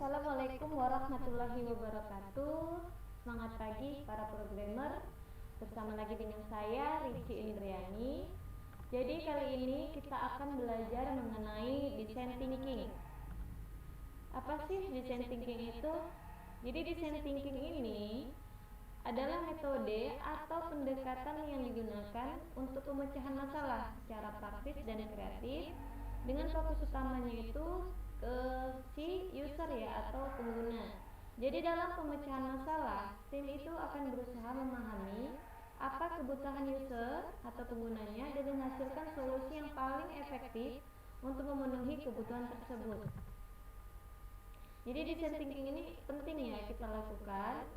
Assalamualaikum warahmatullahi wabarakatuh. Semangat pagi para programmer. Bersama lagi dengan saya Ricci Indriani. Jadi kali ini kita akan belajar mengenai design thinking. Apa sih design thinking itu? Jadi design thinking ini adalah metode atau pendekatan yang digunakan untuk pemecahan masalah secara praktis dan kreatif dengan fokus utamanya itu ke si user ya atau pengguna. Jadi dalam pemecahan masalah, tim itu akan berusaha memahami apa kebutuhan user atau penggunanya dan menghasilkan solusi yang paling efektif untuk memenuhi kebutuhan tersebut. Jadi design thinking ini penting ya kita lakukan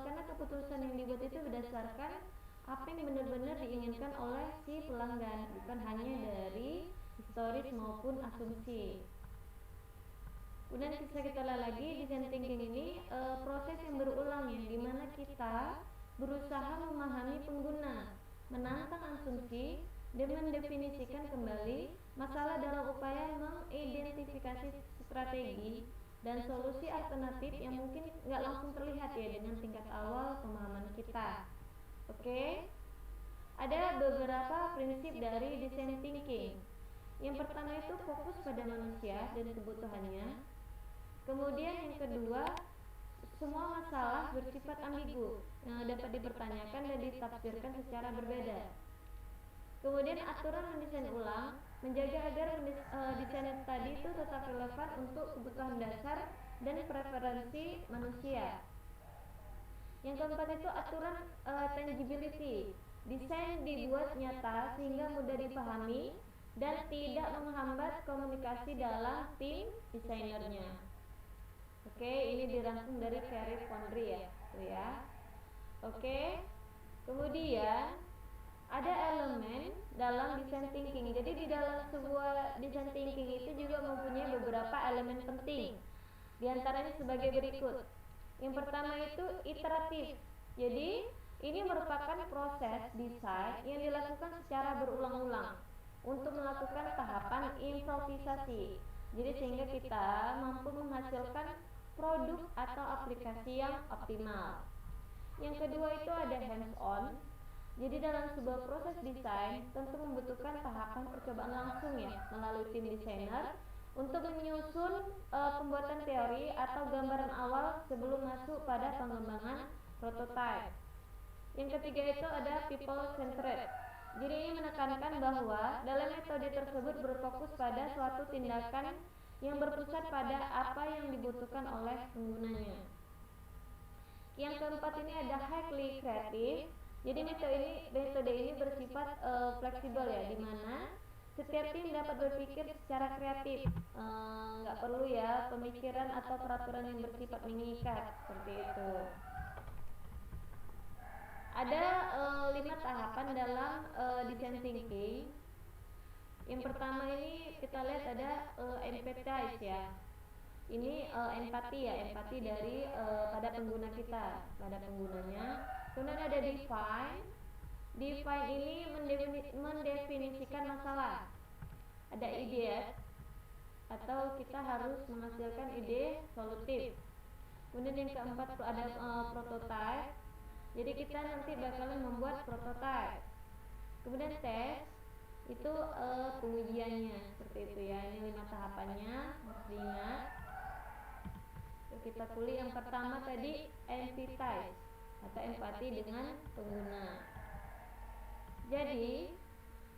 karena keputusan yang dibuat itu berdasarkan apa yang benar-benar diinginkan oleh si pelanggan, bukan hanya dari historis maupun asumsi. Kemudian kita lihat lagi design thinking ini proses yang berulang ya, dimana kita berusaha memahami pengguna, menantang asumsi, dan mendefinisikan kembali masalah dalam upaya mengidentifikasi strategi dan solusi alternatif yang mungkin nggak langsung terlihat ya dengan tingkat awal pemahaman kita. Oke, ada beberapa prinsip dari design thinking. Yang pertama itu fokus pada manusia dan kebutuhannya. Kemudian yang kedua, semua masalah bersifat ambigu yang dapat dipertanyakan dan ditafsirkan secara berbeda. Kemudian aturan mendesain ulang, menjaga agar desain tadi itu tetap relevan untuk kebutuhan dasar dan preferensi manusia. Yang keempat itu aturan tangibility, desain dibuat nyata sehingga mudah dipahami dan tidak menghambat komunikasi dalam tim desainernya. Oke, ini dirangkum dari Thierry Fondry ya, tuh ya. Oke, kemudian ada elemen dalam design thinking. Jadi di dalam sebuah design thinking itu juga mempunyai beberapa elemen penting. Di antaranya sebagai berikut. Yang pertama itu iteratif. Jadi ini merupakan proses desain yang dilakukan secara berulang-ulang untuk melakukan tahapan improvisasi. Jadi sehingga kita mampu menghasilkan produk atau aplikasi yang optimal. Yang kedua itu ada hands on. Jadi dalam sebuah proses desain tentu membutuhkan tahapan percobaan langsung ya melalui tim desainer untuk menyusun pembuatan teori atau gambaran awal sebelum masuk pada pengembangan prototype. Yang ketiga itu ada people centered. Jadi ini menekankan bahwa dalam metode tersebut berfokus pada suatu tindakan yang berpusat pada apa yang dibutuhkan oleh penggunanya. Yang keempat ini ada highly kreatif. Jadi metode ini bersifat fleksibel ya, di mana setiap tim dapat berpikir secara kreatif, nggak perlu ya pemikiran atau peraturan yang bersifat mengikat seperti itu. Ada 5 tahapan dalam design thinking. Yang pertama ini kita lihat ada empathize ya. Ini empati ya, empati dari pada pengguna kita, pada penggunanya. Kemudian ada define. Define ini mendefinisikan masalah. Ada ide atau kita harus menghasilkan ide solutif. Kemudian yang keempat ada prototype. Jadi kita nanti bakalan membuat prototype. Kemudian tes itu pengujiannya seperti itu ya. Ini 5 tahapannya, harus diingat. Kita kulik yang pertama tadi empathize atau empati dengan pengguna. Jadi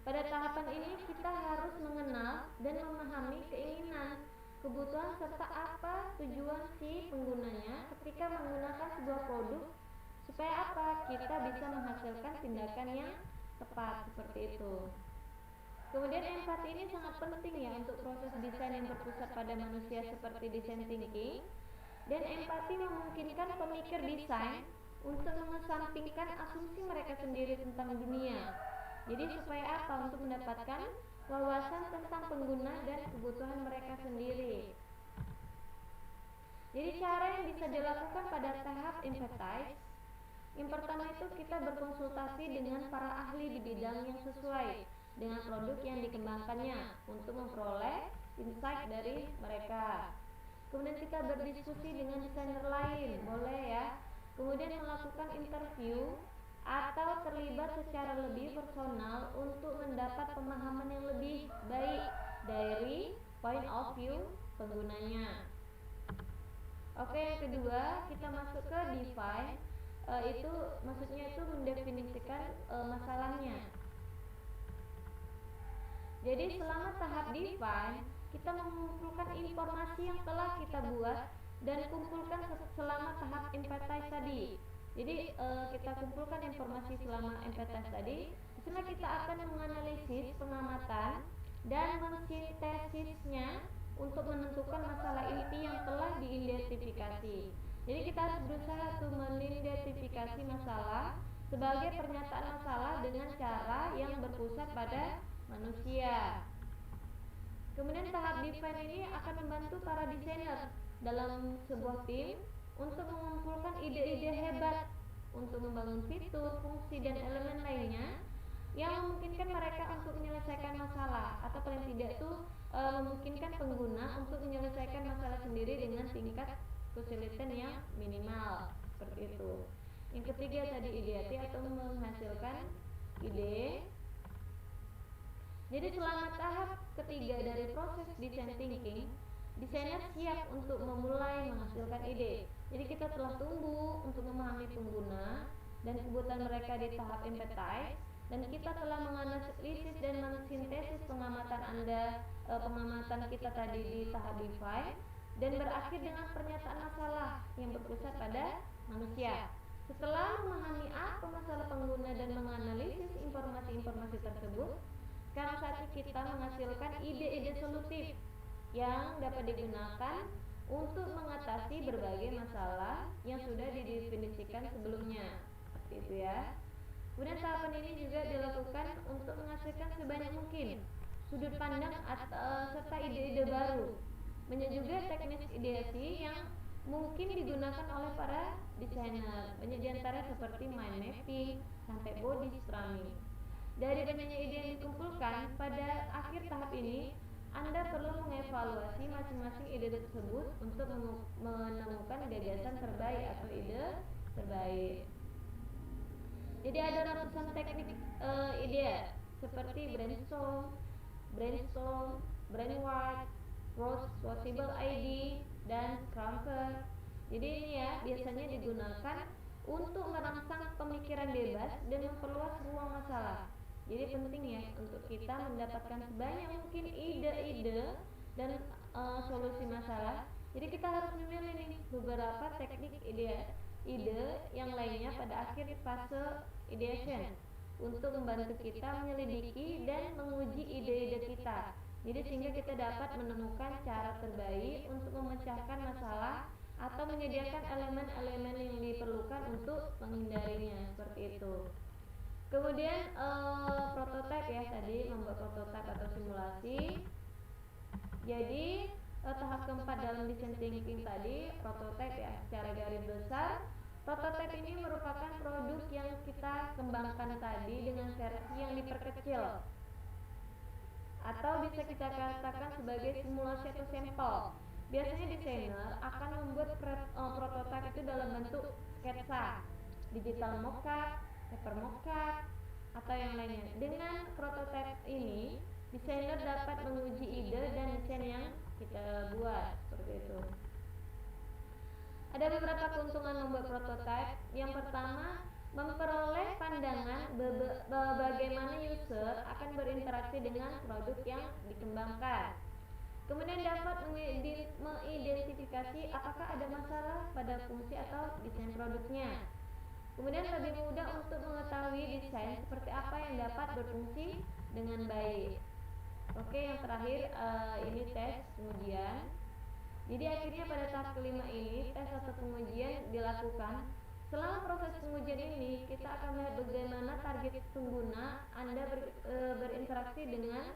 pada tahapan ini kita harus mengenal dan memahami keinginan, kebutuhan serta apa tujuan si penggunanya ketika menggunakan sebuah produk supaya apa kita bisa menghasilkan tindakan yang tepat seperti itu. Kemudian empati ini sangat penting ya untuk proses desain yang berpusat pada manusia seperti design thinking. Dan empati memungkinkan pemikir desain untuk mengesampingkan asumsi mereka sendiri tentang dunia. Jadi supaya apa? Untuk mendapatkan wawasan tentang pengguna dan kebutuhan mereka sendiri. Jadi cara yang bisa dilakukan pada tahap empathize, yang pertama itu kita berkonsultasi dengan para ahli di bidang yang sesuai dengan produk yang dikembangkannya untuk memperoleh insight dari mereka. Kemudian kita berdiskusi dengan desainer lain, boleh ya. Kemudian melakukan interview atau terlibat secara lebih personal untuk mendapat pemahaman yang lebih baik dari point of view penggunanya. Oke, yang kedua kita masuk ke define. Itu maksudnya itu mendefinisikan masalahnya. Jadi selama tahap define, kita mengumpulkan informasi yang telah kita buat dan kumpulkan selama tahap empathize tadi. Jadi kita kumpulkan informasi selama empathize tadi. Setelah kita akan menganalisis pengamatan dan mensintesisnya untuk menentukan masalah inti yang telah diidentifikasi. Jadi kita harus berusaha untuk mengidentifikasi masalah sebagai pernyataan masalah dengan cara yang berpusat pada manusia. Kemudian tahap define ini akan membantu para desainer dalam sebuah tim untuk mengumpulkan ide-ide hebat untuk membangun fitur, fungsi, dan elemen lainnya yang memungkinkan mereka untuk menyelesaikan masalah, atau paling tidak itu memungkinkan pengguna untuk menyelesaikan masalah sendiri dengan tingkat kesulitan yang minimal, seperti itu. Yang ketiga tadi ideasi atau menghasilkan ide. Jadi selama tahap ketiga dari proses design thinking, desainer siap untuk memulai menghasilkan ide. Jadi kita telah tumbuh untuk memahami pengguna dan kebutuhan mereka di tahap empathize, dan kita telah menganalisis dan mensintesis pengamatan kita tadi di tahap define, dan berakhir dengan pernyataan masalah yang berpusat pada manusia. Setelah memahami apa masalah pengguna dan menganalisis informasi-informasi tersebut, sekarang saatnya kita menghasilkan ide-ide solutif yang dapat digunakan untuk mengatasi berbagai masalah yang sudah didefinisikan sebelumnya. Seperti itu ya. Kemudian tahapan ini juga dilakukan untuk menghasilkan sebanyak mungkin sudut pandang serta ide-ide baru. Banyak juga teknis ideasi yang mungkin digunakan oleh para desainer. Banyak diantara seperti mind mapping sampai body strumming. Dari banyaknya ide yang dikumpulkan, pada akhir tahap ini Anda perlu mengevaluasi masing-masing ide tersebut untuk menemukan gagasan terbaik atau ide terbaik. Jadi ada ratusan teknik ide seperti brainstorm, brainwave, possible ID, dan scramper. Jadi ini ya biasanya digunakan untuk merangsang pemikiran bebas dan memperluas ruang masalah. Jadi penting ya untuk kita mendapatkan sebanyak mungkin ide-ide dan solusi masalah. Jadi kita harus memilih nih beberapa teknik ide yang lainnya pada akhir fase ideation untuk membantu kita menyelidiki dan menguji ide-ide kita. Jadi sehingga kita dapat menemukan cara terbaik untuk memecahkan masalah atau menyediakan elemen-elemen yang diperlukan untuk menghindarinya, seperti itu. Kemudian prototipe ya, tadi membuat prototipe atau simulasi. Jadi tahap keempat dalam design thinking tadi prototipe ya. Secara garis besar, prototipe ini merupakan produk yang kita kembangkan tadi dengan versi yang diperkecil, atau bisa kita katakan sebagai simulasi atau sampel. Biasanya desainer akan membuat prototipe itu dalam bentuk sketsa, digital mockup, paper mockup, atau yang lainnya. Dengan prototipe ini, desainer dapat menguji ide dan desain yang kita buat, seperti itu. Ada beberapa keuntungan membuat prototipe. Yang pertama, memperoleh pandangan bagaimana user akan berinteraksi dengan produk yang dikembangkan. Kemudian dapat mengidentifikasi apakah ada masalah pada fungsi atau desain produknya. Kemudian lebih mudah untuk mengetahui desain seperti apa yang dapat berfungsi dengan baik. Oke, yang terakhir ini tes pengujian. Jadi akhirnya pada tahap kelima ini tes atau pengujian dilakukan. Selama proses pengujian ini kita akan melihat bagaimana target pengguna Anda berinteraksi dengan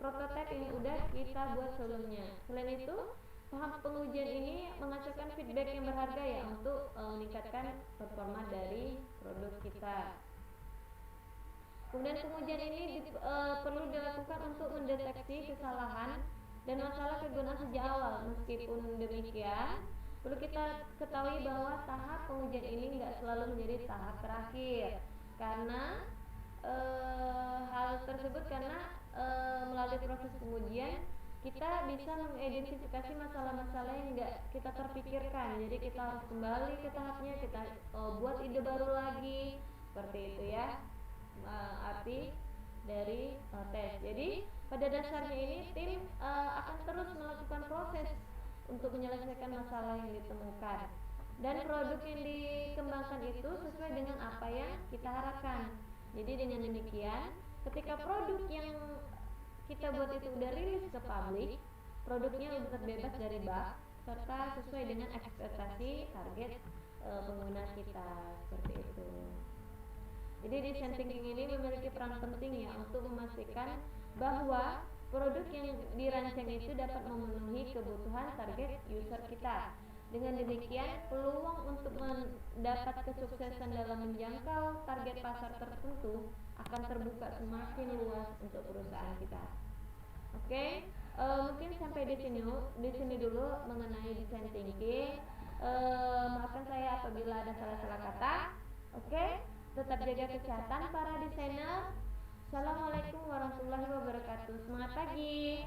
prototipe yang sudah kita buat sebelumnya. Selain itu, tahap pengujian ini menghasilkan feedback yang berharga ya untuk meningkatkan performa dari produk kita. Kemudian pengujian ini perlu dilakukan untuk mendeteksi kesalahan dan masalah kegunaan sejak awal. Meskipun demikian, perlu kita ketahui bahwa tahap pengujian ini nggak selalu menjadi tahap terakhir, karena hal tersebut karena melalui proses pengujian kita bisa mengidentifikasi masalah-masalah yang nggak kita terpikirkan. Jadi kita harus kembali ke tahapnya, kita buat ide baru lagi, seperti itu ya arti dari tes. Jadi pada dasarnya ini tim akan terus melakukan proses untuk menyelesaikan masalah yang ditemukan, dan produk yang dikembangkan itu sesuai dengan apa yang kita harapkan. Jadi dengan demikian, ketika produk yang kita buat itu udah rilis ke publik, produknya udah terbebas dari bug serta sesuai dengan ekspektasi target pengguna kita, seperti itu. Jadi design thinking ini memiliki peran penting ya untuk memastikan bahwa produk yang dirancang itu dapat memenuhi kebutuhan target user kita. Dengan demikian, peluang untuk mendapat kesuksesan dalam menjangkau target pasar tertentu akan terbuka semakin luas untuk perusahaan kita. Oke, mungkin sampai di sini dulu mengenai design thinking. Maafkan saya apabila ada salah-salah kata. Oke, tetap jaga kesehatan para desainer. Assalamualaikum warahmatullahi wabarakatuh. Semangat pagi.